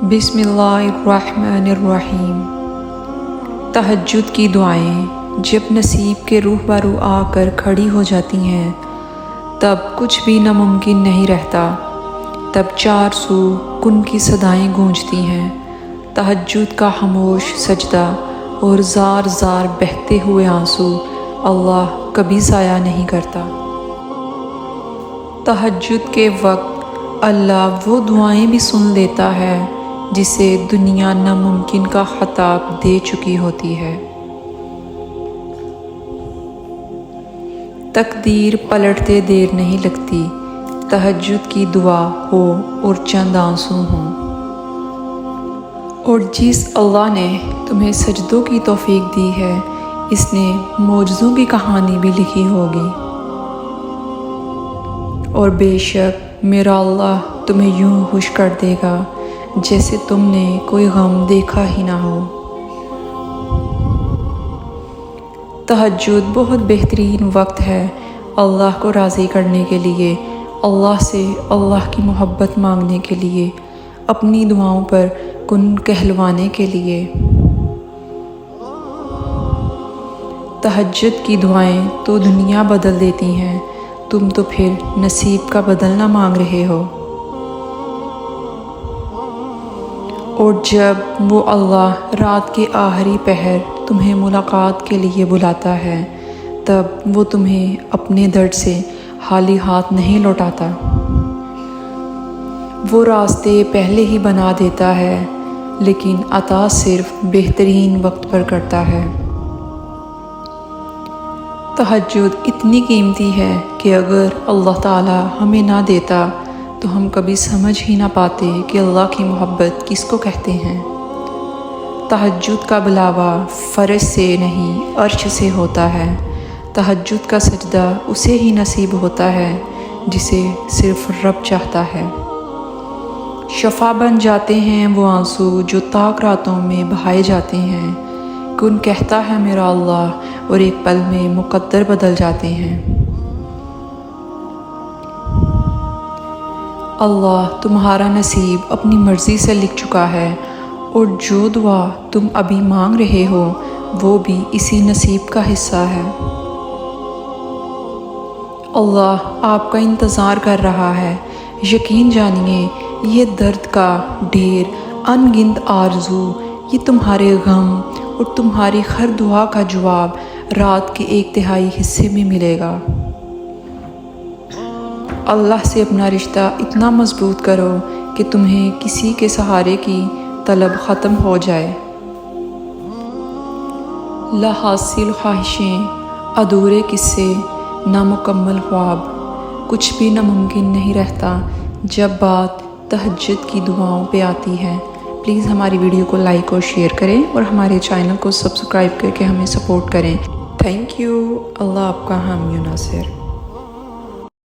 बिस्मिल्लाहिर्रहमानिर्रहीम। तहज्जुद की दुआएं जब नसीब के रूह बरू आकर खड़ी हो जाती हैं, तब कुछ भी नामुमकिन नहीं रहता। तब चार सू कुन की सदाएं गूंजती हैं। तहज्जुद का खामोश सजदा और ज़ार ज़ार बहते हुए आंसू अल्लाह कभी ज़ाया नहीं करता। तहज्जुद के वक्त अल्लाह वो दुआएं भी सुन लेता है जिसे दुनिया नामुमकिन का खिताब दे चुकी होती है। तकदीर पलटते देर नहीं लगती, तहज्जुद की दुआ हो और चंद आंसू हों। और जिस अल्लाह ने तुम्हें सजदों की तौफीक दी है, इसने मौजज़ों की कहानी भी लिखी होगी। और बेशक मेरा अल्लाह तुम्हें यूं खुश कर देगा जैसे तुमने कोई गम देखा ही ना हो। तहज्जुद बहुत बेहतरीन वक्त है अल्लाह को राज़ी करने के लिए, अल्लाह से अल्लाह की मोहब्बत मांगने के लिए, अपनी दुआओं पर कुन कहलवाने के लिए। तहज्जुद की दुआएं तो दुनिया बदल देती हैं, तुम तो फिर नसीब का बदलना मांग रहे हो। और जब वो अल्लाह रात के आखिरी पहर तुम्हें मुलाकात के लिए बुलाता है, तब वो तुम्हें अपने दर्द से खाली हाथ नहीं लौटाता। वो रास्ते पहले ही बना देता है, लेकिन अता सिर्फ बेहतरीन वक्त पर करता है। तहज्जुद इतनी कीमती है कि अगर अल्लाह ताला हमें ना देता तो हम कभी समझ ही ना पाते कि अल्लाह की मोहब्बत किसको कहते हैं। तहज्जुद का बुलावा फ़र्श से नहीं अर्श से होता है। तहज्जुद का सजदा उसे ही नसीब होता है जिसे सिर्फ रब चाहता है। शफा बन जाते हैं वो आंसू जो ताक रातों में बहाए जाते हैं। कुन कहता है मेरा अल्लाह और एक पल में मुकद्दर बदल जाते हैं। अल्लाह तुम्हारा नसीब अपनी मर्ज़ी से लिख चुका है, और जो दुआ तुम अभी मांग रहे हो वो भी इसी नसीब का हिस्सा है। अल्लाह आपका इंतज़ार कर रहा है। यकीन जानिए ये दर्द का ढेर, अनगिनत आरज़ू, ये तुम्हारे गम और तुम्हारी हर दुआ का जवाब रात के 1/3 हिस्से में मिलेगा। अल्लाह से अपना रिश्ता इतना मजबूत करो कि तुम्हें किसी के सहारे की तलब ख़त्म हो जाए। लाहासिल ख्वाहिशें, अधूरे किस्से, नामुकम्मल ख्वाब, कुछ भी नामुमकिन नहीं रहता जब बात तहज्जुद की दुआओं पे आती है। प्लीज़ हमारी वीडियो को लाइक और शेयर करें और हमारे चैनल को सब्सक्राइब करके हमें सपोर्ट करें। Thank you. अल्लाह आपका हामी नासिर।